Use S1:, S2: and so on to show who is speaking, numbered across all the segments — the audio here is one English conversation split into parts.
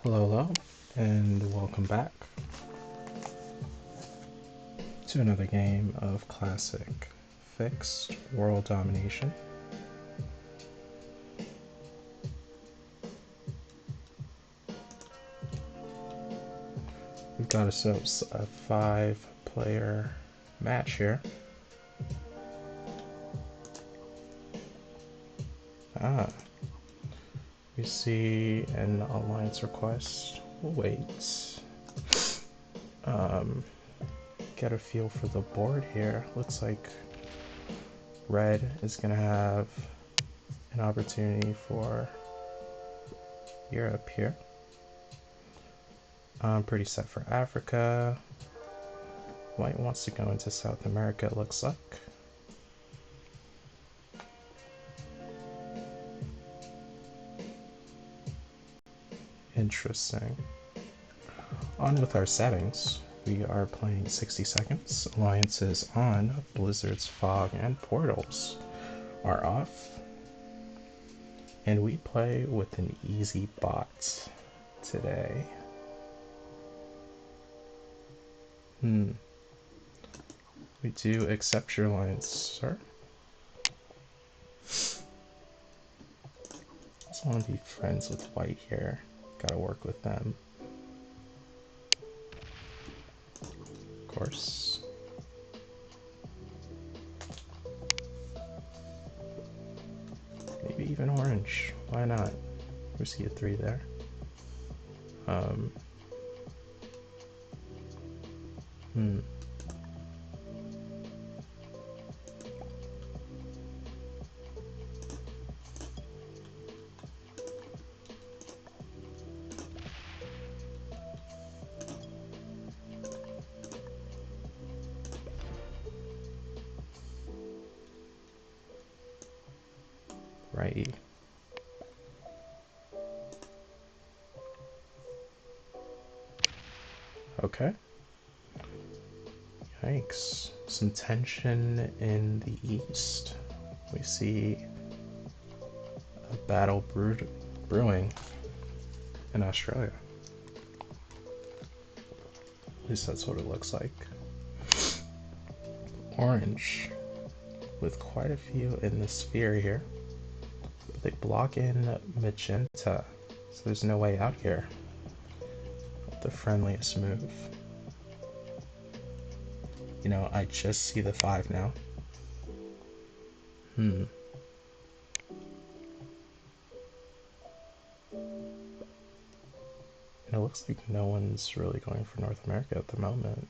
S1: Hello, and welcome back to another game of classic fixed world domination. We've got ourselves a 5-player match here. We see an alliance request. We'll wait. Get a feel for the board here. Looks like red is gonna have an opportunity for Europe here. I'm pretty set for Africa. White wants to go into South America, it looks like. Interesting. On with our settings. We are playing 60 seconds. Alliances on. Blizzards, fog, and portals are off. And we play with an easy bot today. We do accept your alliance, sir. I just want to be friends with white here. Gotta work with them. Of course. Maybe even orange. Why not? We see a 3 there. Right. Okay. Yikes. Some tension in the east. We see a battle brewing in Australia. At least that's what it looks like. Orange, with quite a few in the sphere here. They block in magenta, so there's no way out here. The friendliest move. You know, I just see the 5 now. It looks like no one's really going for North America at the moment.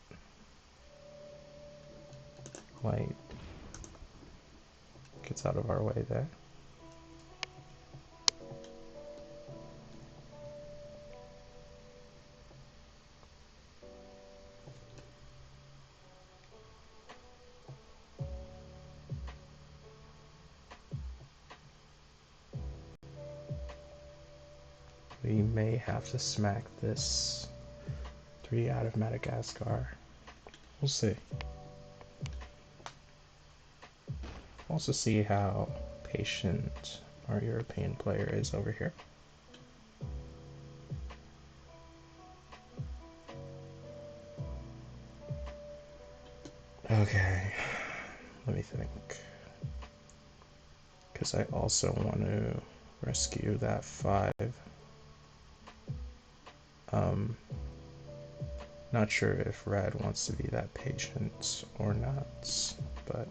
S1: White gets out of our way there. We may have to smack this 3 out of Madagascar. We'll see. Also see how patient our European player is over here. Okay, let me think. Because I also want to rescue that 5. Not sure if red wants to be that patient or not, but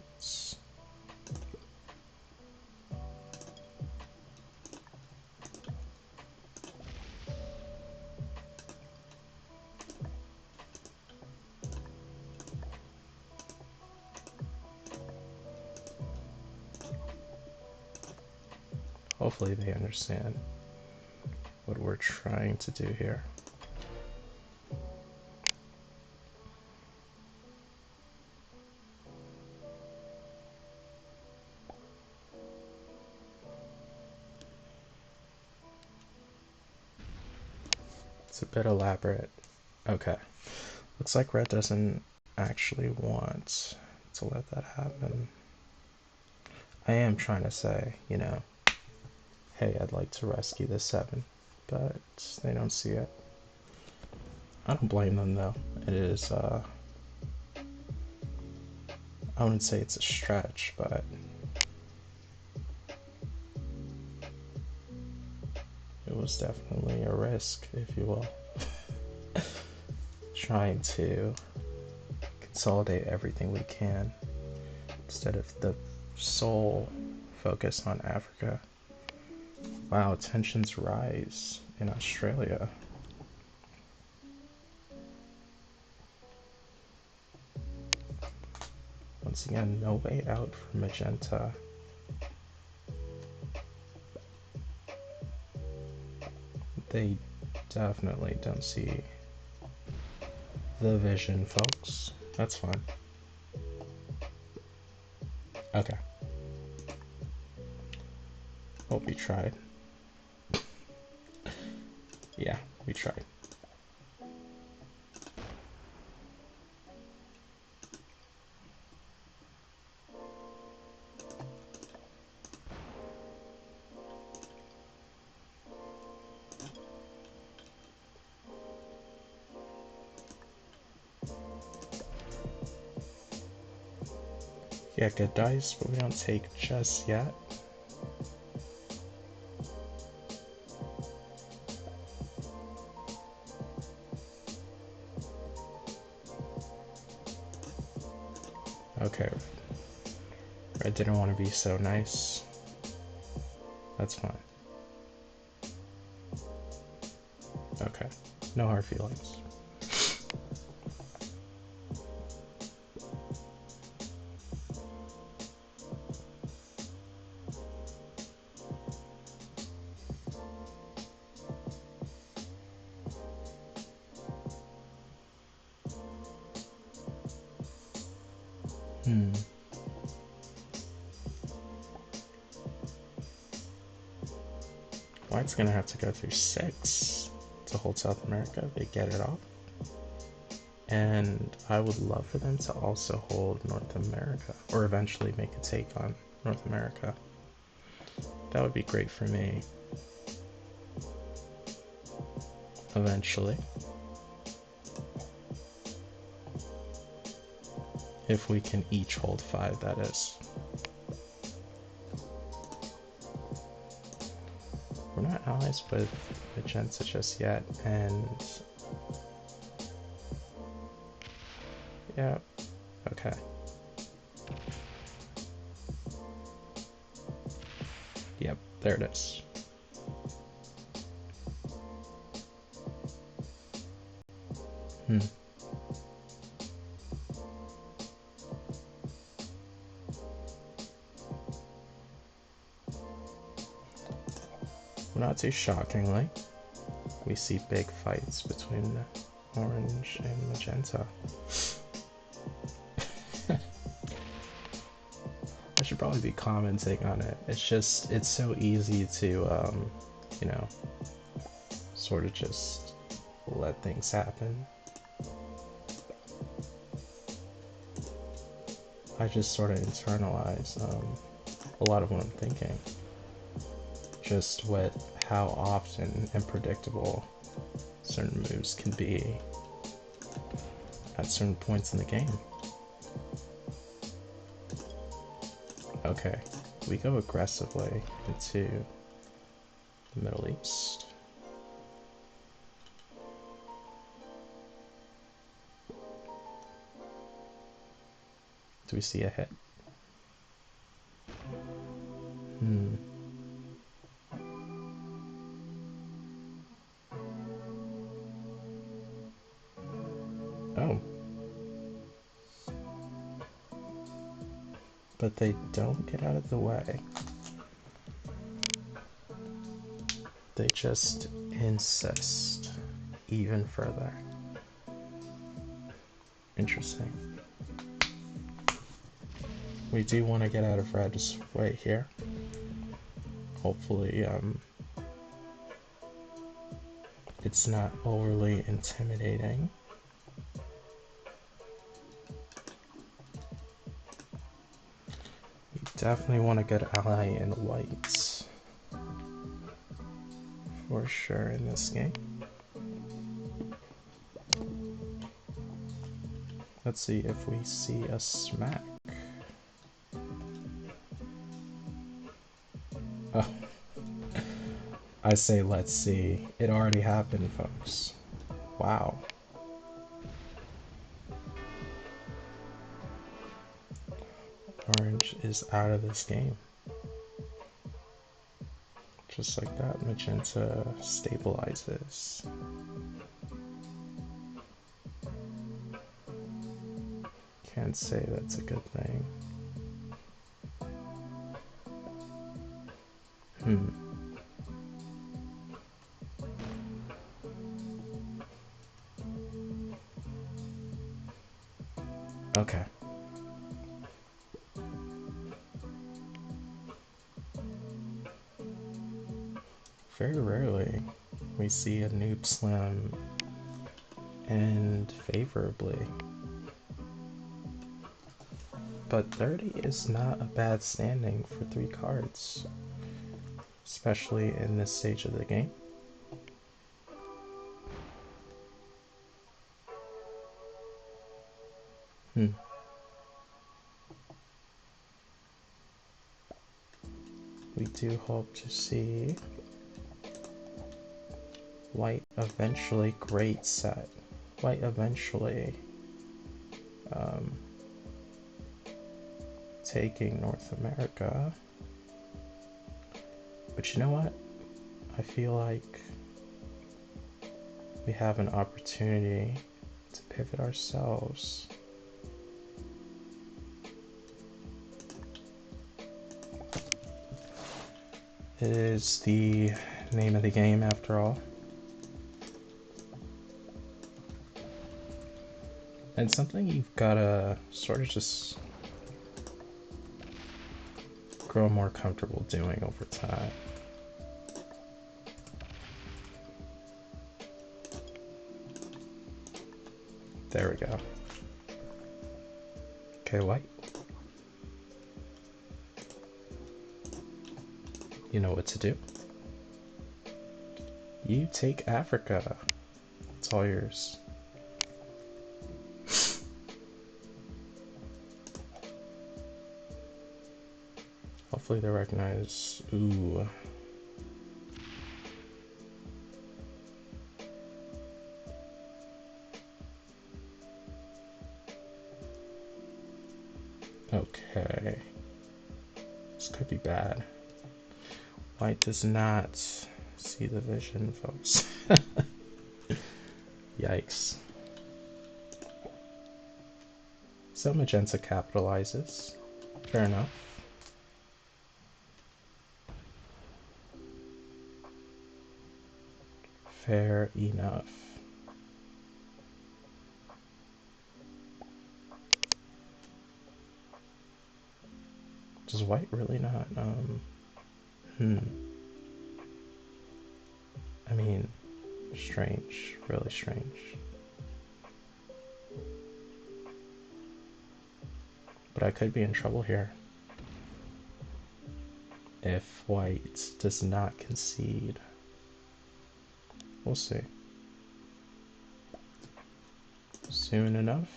S1: hopefully they understand what we're trying to do here. It's a bit elaborate. Okay. Looks like red doesn't actually want to let that happen. I am trying to say, you know, hey, I'd like to rescue this 7. but they don't see it. I don't blame them though. It is, I wouldn't say it's a stretch, but it was definitely a risk, if you will. Trying to consolidate everything we can instead of the sole focus on Africa. Wow, tensions rise in Australia. Once again, no way out for Magenta. They definitely don't see the vision, folks. That's fine. Okay. Well, we tried. Yeah, we tried. Yeah, good dice, but we don't take just yet. Okay. I didn't want to be so nice. That's fine. Okay. No hard feelings. White's gonna have to go through 6 to hold South America. They get it off. And I would love for them to also hold North America, or eventually make a take on North America. That would be great for me. Eventually. If we can each hold 5, that is. We're not allies with Magenta just yet, and yeah, okay. Yep, there it is. Well, not too shockingly, we see big fights between Orange and Magenta. I should probably be commenting on it. It's just, it's so easy to, you know, sort of just let things happen. I just sort of internalize a lot of what I'm thinking. Just with how often and predictable certain moves can be at certain points in the game. Okay, we go aggressively into the Middle East. Do we see a hit? Oh. But they don't get out of the way. They just insist even further. Interesting. We do want to get out of Red's way here. Hopefully, it's not overly intimidating. We definitely want a good ally in whites. for sure in this game. Let's see if we see a smack. Oh. I say let's see. It already happened, folks. Wow. Orange is out of this game. Just like that, magenta stabilizes. Can't say that's a good thing. Okay. Very rarely we see a noob slam end favorably. But 30 is not a bad standing for 3 cards, especially in this stage of the game. We do hope to see white eventually great set. White eventually taking North America. But you know what? I feel like we have an opportunity to pivot ourselves. It is the name of the game after all. And something you've gotta sort of just grow more comfortable doing over time. There we go. Okay, white. You know what to do. You take Africa. It's all yours. Hopefully they recognize. Ooh. Okay. This could be bad. White does not see the vision, folks. Yikes. So magenta capitalizes. Fair enough. Fair enough. Does white really not, I mean, strange, really strange. But I could be in trouble here if white does not concede. We'll see. Soon enough.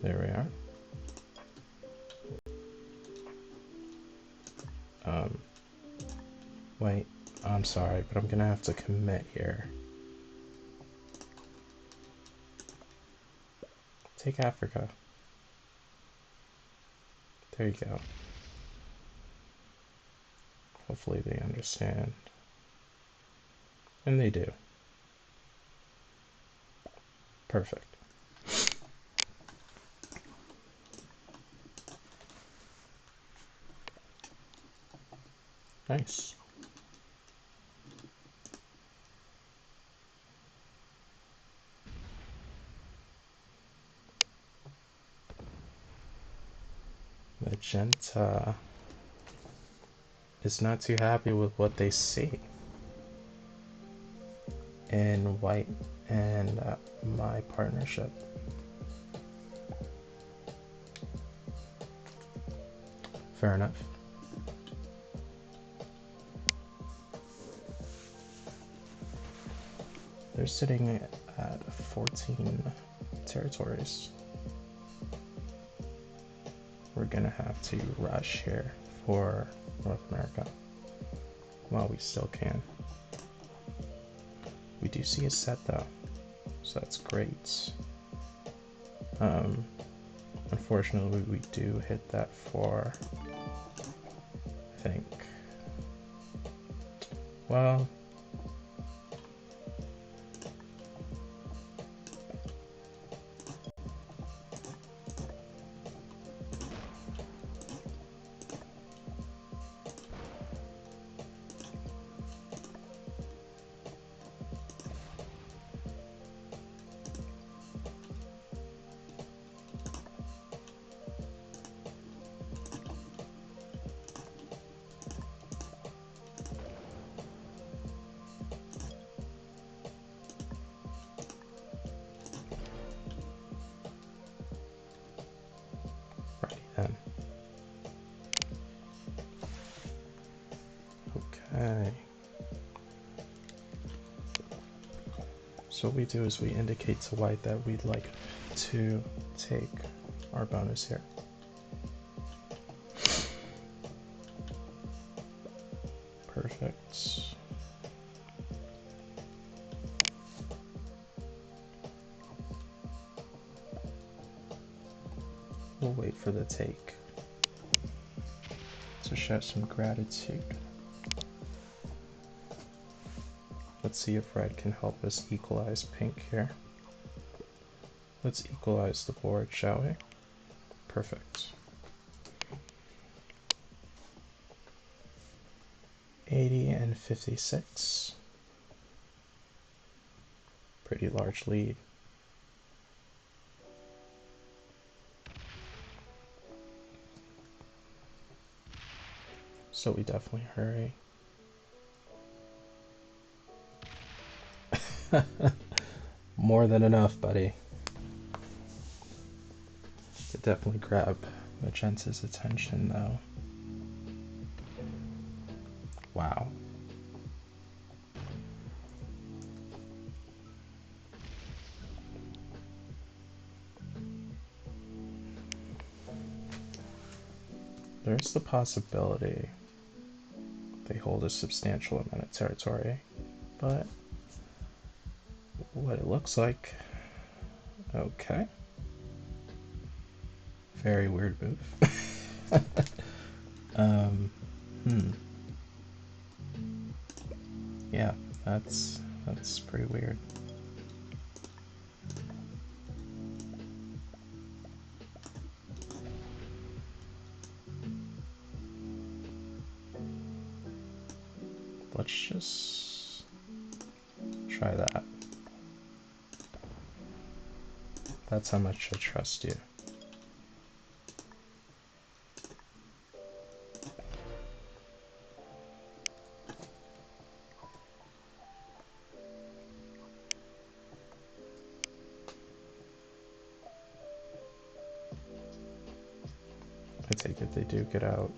S1: There we are. Wait, I'm sorry, but I'm gonna have to commit here. Take Africa. There you go. Hopefully they understand. And they do. Perfect. Nice. Magenta is not too happy with what they see. in white and my partnership. Fair enough. They're sitting at 14 territories. We're gonna have to rush here for North America while we still can. We do see a set though, so that's great. Unfortunately, we do hit that for, I think, well, then. Okay. So what we do is we indicate to white that we'd like to take our bonus here. Perfect. We'll wait for the take to show some gratitude. Let's see if red can help us equalize pink here. Let's equalize the board, shall we? Perfect. 80 and 56. Pretty large lead. So we definitely hurry. More than enough, buddy. Could definitely grab Magenta's attention, though. Wow. There's the possibility they hold a substantial amount of territory, but what it looks like, okay. Very weird move. Yeah, that's pretty weird. Let's just try that. That's how much I trust you. I take it they do get out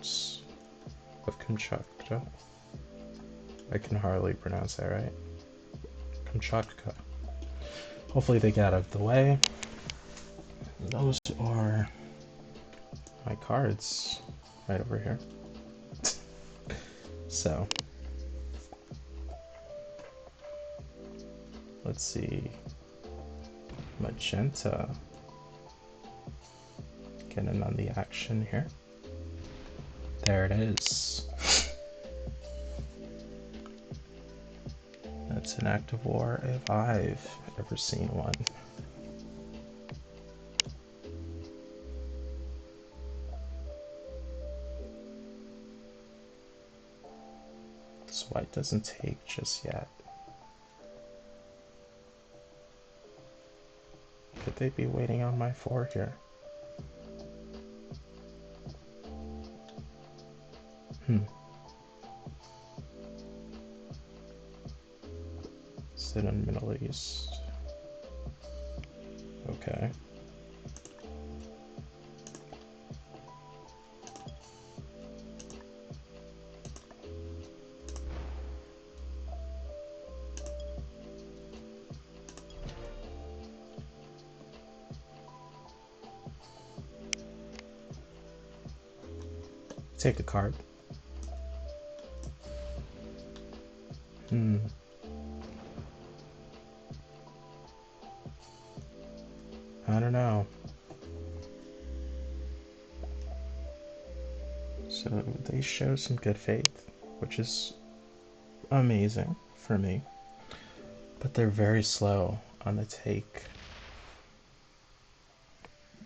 S1: of Kamchatka. I can hardly pronounce that right. Kamchatka. Hopefully they get out of the way. Those are my cards right over here. So let's see. Magenta getting on the action here. There it is. That's an act of war if I've ever seen one. This white doesn't take just yet. Could they be waiting on my 4 here? interested in Middle East. Okay. Take a card. I don't know. So they show some good faith, which is amazing for me. But they're very slow on the take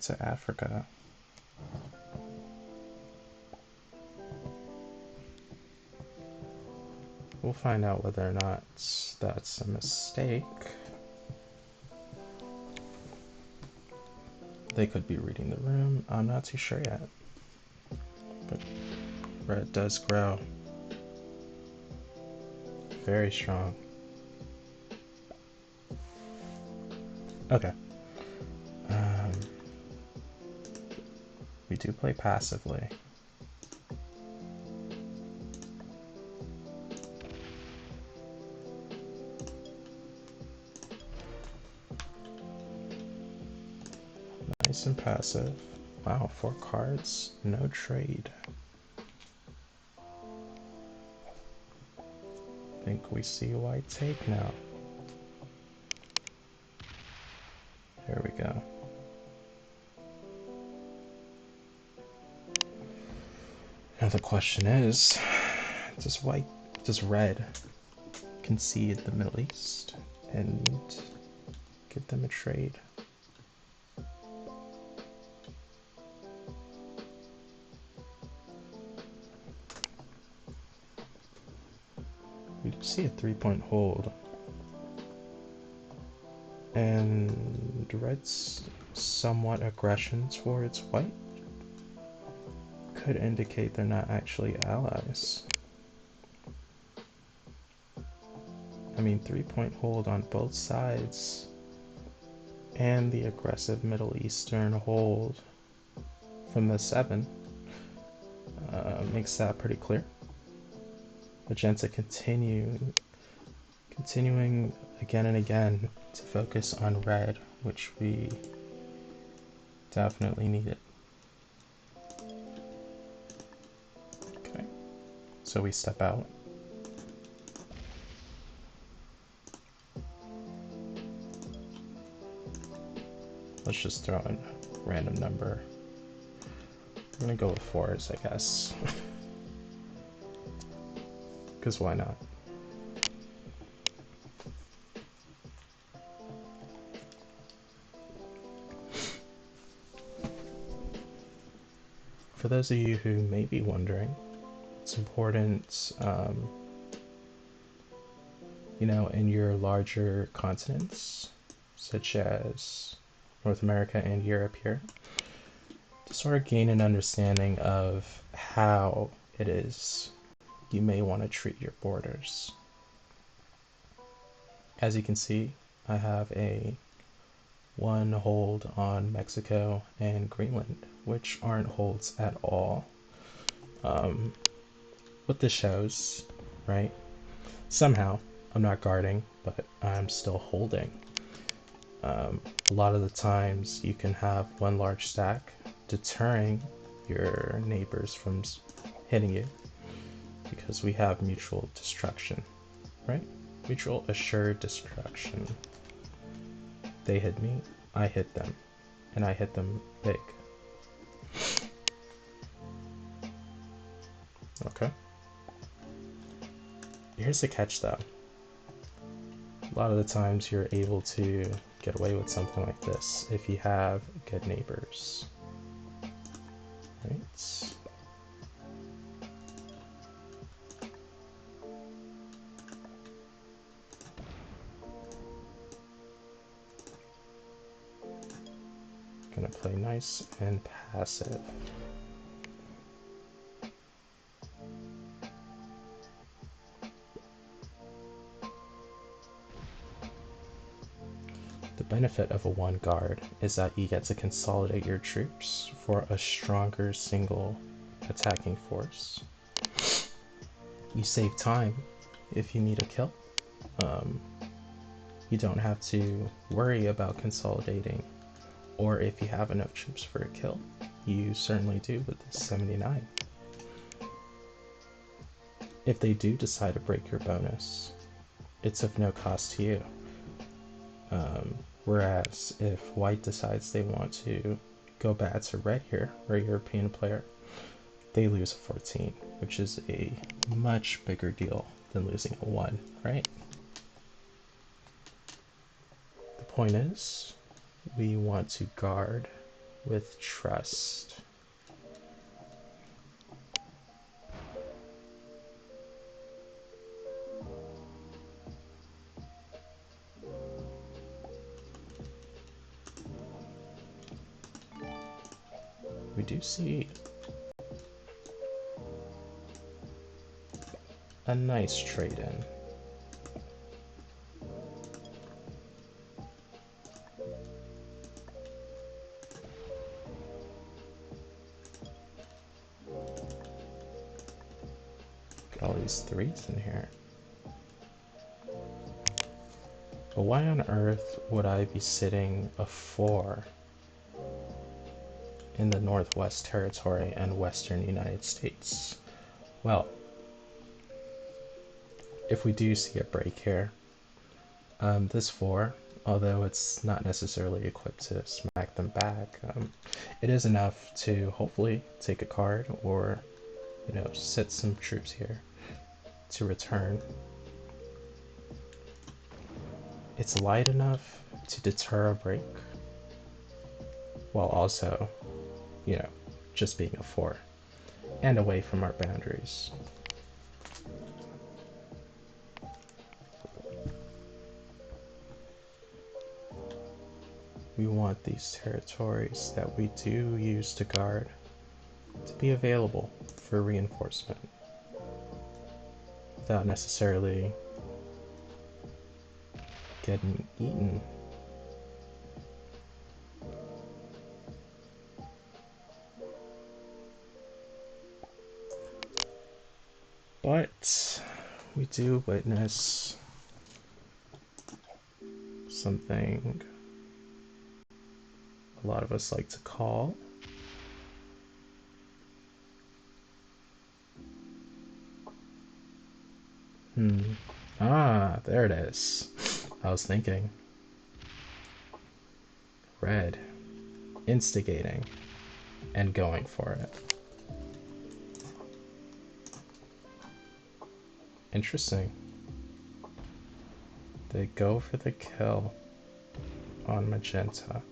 S1: to Africa. We'll find out whether or not that's a mistake. They could be reading the room. I'm not too sure yet. But red does grow. Very strong. Okay. We do play passively. Nice and passive. Wow, 4 cards, no trade. I think we see white take now. There we go. Now the question is, does red concede the Middle East and give them a trade? We do see a 3-point hold. And red's somewhat aggression towards white could indicate they're not actually allies. I mean, 3-point hold on both sides and the aggressive Middle Eastern hold from the 7 makes that pretty clear. Magenta continuing again and again to focus on red, which we definitely needed. Okay, so we step out. Let's just throw in a random number. I'm gonna go with 4s, I guess. Because why not? For those of you who may be wondering, it's important, you know, in your larger continents, such as North America and Europe here, to sort of gain an understanding of how it is you may want to treat your borders. As you can see, I have a 1 hold on Mexico and Greenland, which aren't holds at all. What this shows, right? Somehow, I'm not guarding, but I'm still holding. A lot of the times you can have 1 large stack deterring your neighbors from hitting you because we have mutual destruction, right? Mutual assured destruction. They hit me, I hit them, and I hit them big. Okay. Here's the catch though. A lot of the times you're able to get away with something like this if you have good neighbors. Right? Gonna play nice and passive. benefit of a one guard is that you get to consolidate your troops for a stronger single attacking force. You save time if you need a kill. You don't have to worry about consolidating, or if you have enough troops for a kill. You certainly do with the 79. If they do decide to break your bonus, it's of no cost to you. Whereas if white decides they want to go bad to red here, or a European player, they lose a 14, which is a much bigger deal than losing a 1, right? The point is, we want to guard with trust. We do see a nice trade-in. All these 3s in here. But why on earth would I be sitting a 4 in the Northwest Territory and Western United States? Well, if we do see a break here, this 4, although it's not necessarily equipped to smack them back, it is enough to hopefully take a card or, you know, sit some troops here to return. It's light enough to deter a break, while also, you know, just being a 4 and away from our boundaries. We want these territories that we do use to guard to be available for reinforcement without necessarily getting eaten. But we do witness something a lot of us like to call there it is. I was thinking. Red instigating and going for it. Interesting. They go for the kill on magenta.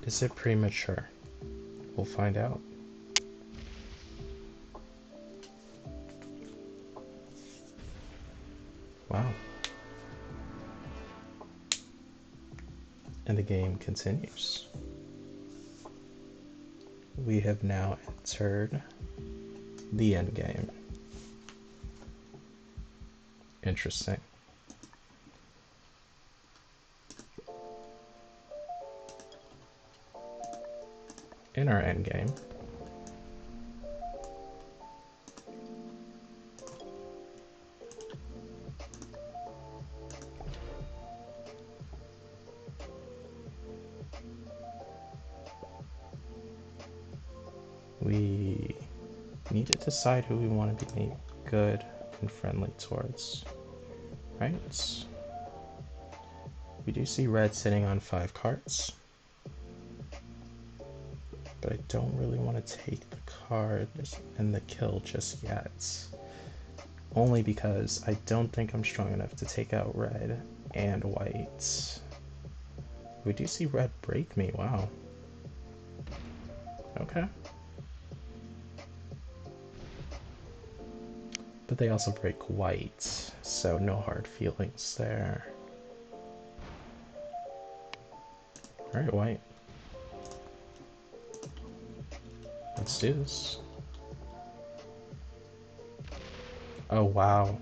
S1: Is it premature? We'll find out. Wow. And the game continues. We have now entered the endgame. Interesting. In our endgame, we need to decide who we want to be good and friendly towards, right? We do see red sitting on 5 cards, but I don't really want to take the card and the kill just yet. Only because I don't think I'm strong enough to take out red and white. We do see red break me, wow. Okay. But they also break white, so no hard feelings there. Alright, white. Let's do this. Oh, wow.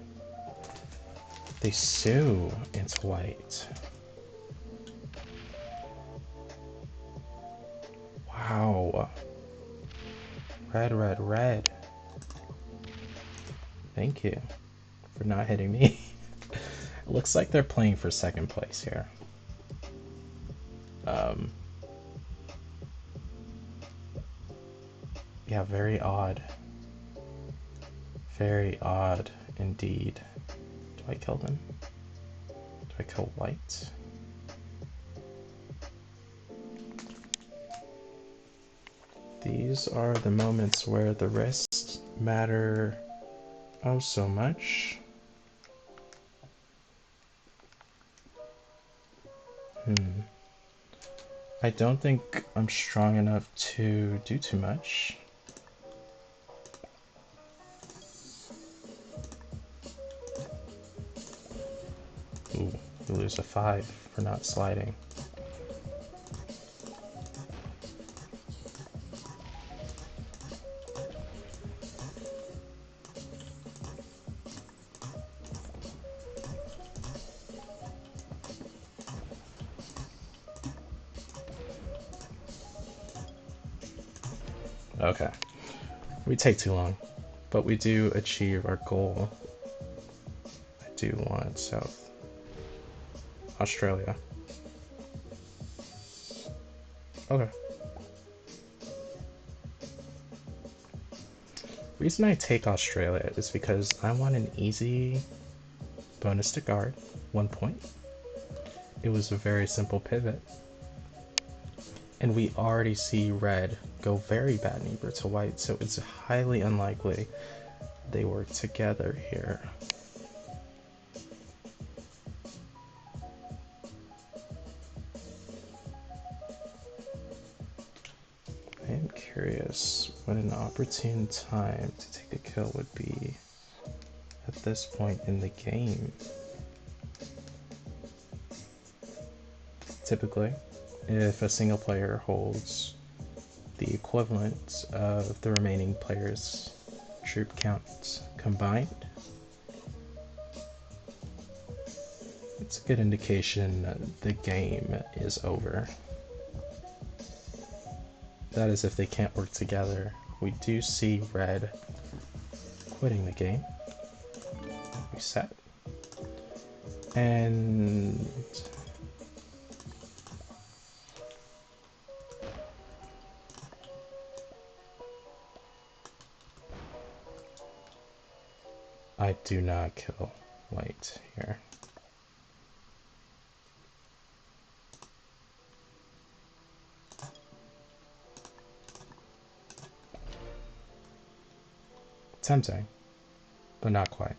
S1: They sue into white. Red, red, red. Thank you for not hitting me. It looks like they're playing for second place here. Yeah, very odd. Very odd indeed. Do I kill them? Do I kill white? These are the moments where the risks matter oh so much. I don't think I'm strong enough to do too much. Ooh, you lose a 5 for not sliding. Okay. We take too long, but we do achieve our goal. I do want South Australia. Okay. Reason I take Australia is because I want an easy bonus to guard, 1 point. It was a very simple pivot. And we already see red go very bad neighbor to white, so it's highly unlikely they work together here. I am curious what an opportune time to take a kill would be at this point in the game. Typically, if a single player holds the equivalent of the remaining players' troop counts combined, it's a good indication that the game is over. That is if they can't work together. We do see red quitting the game. Reset. And I do not kill white here. Tempting, but not quite.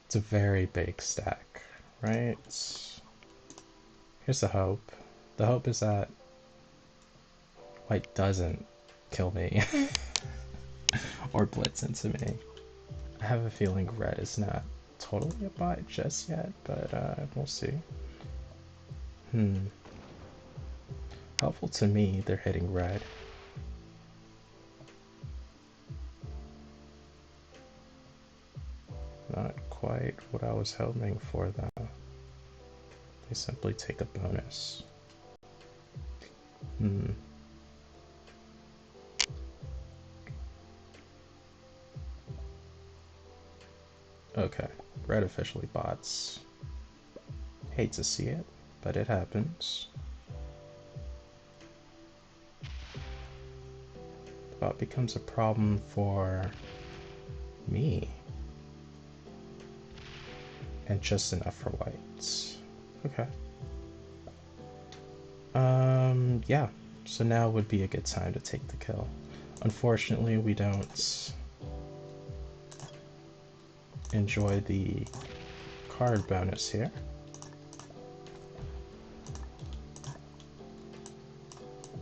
S1: It's a very big stack, right? Here's the hope. The hope is that white doesn't kill me or blitz into me. I have a feeling red is not totally a bot just yet, but we'll see. Helpful to me, they're hitting red. Not quite what I was hoping for, though. They simply take a bonus. Okay, red officially bots. Hate to see it, but it happens. The bot becomes a problem for me. And just enough for whites. Okay. Yeah. So now would be a good time to take the kill. Unfortunately, we don't enjoy the card bonus here.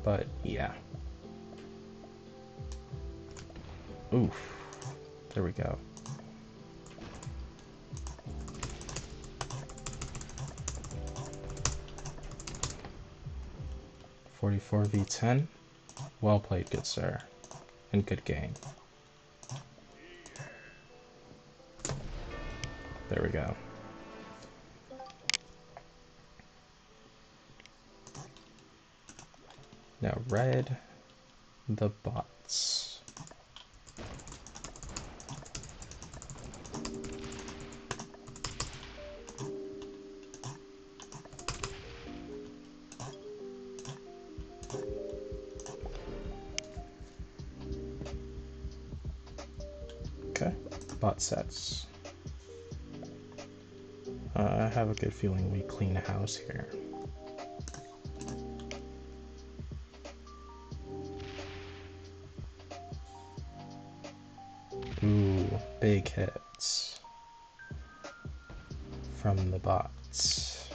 S1: But yeah. Oof. There we go. .44 v10. Well played, good sir. And good game. There we go. Now red, the bots. Okay, bot sets. I have a good feeling we clean the house here. Ooh, big hits from the bots.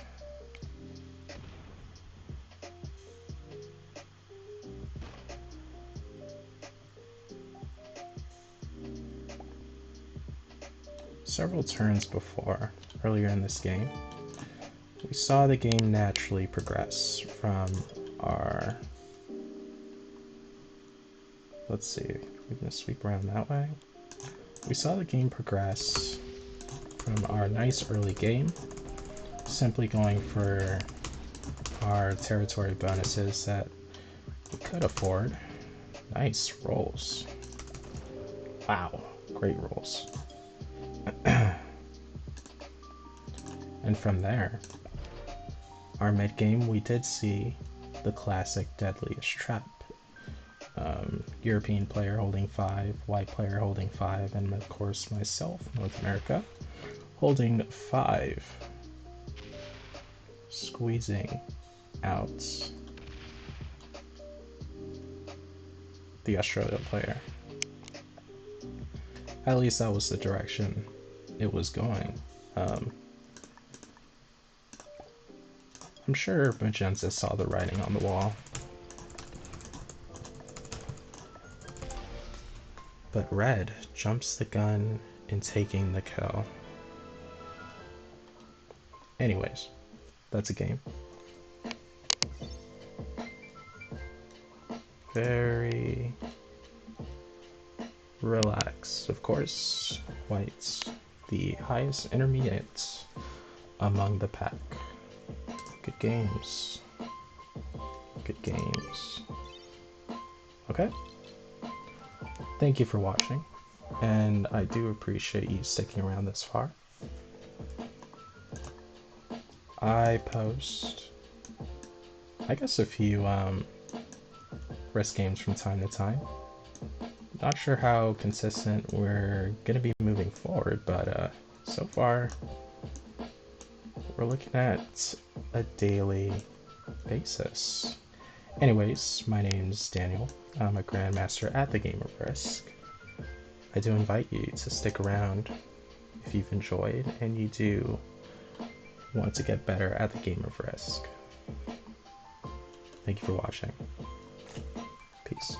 S1: Several turns before, earlier in this game, we saw the game naturally progress from our... Let's see, we're gonna sweep around that way. We saw the game progress from our nice early game, simply going for our territory bonuses that we could afford. Nice rolls. Wow, great rolls. And from there, our mid game, we did see the classic deadliest trap. European player holding 5, white player holding 5, and of course myself, North America, holding 5. Squeezing out the Australia player. At least that was the direction it was going. I'm sure Magenta saw the writing on the wall. But red jumps the gun in taking the kill. Anyways, that's a game. Very relaxed. Of course, white's the highest intermediate among the pack. Good games. Good games. Okay. Thank you for watching, and I do appreciate you sticking around this far. I post, I guess, a few Risk games from time to time. Not sure how consistent we're gonna be moving forward, but so far we're looking at a daily basis. Anyways, my name's Daniel. I'm a Grandmaster at the game of Risk. I do invite you to stick around if you've enjoyed and you do want to get better at the game of Risk. Thank you for watching. Peace.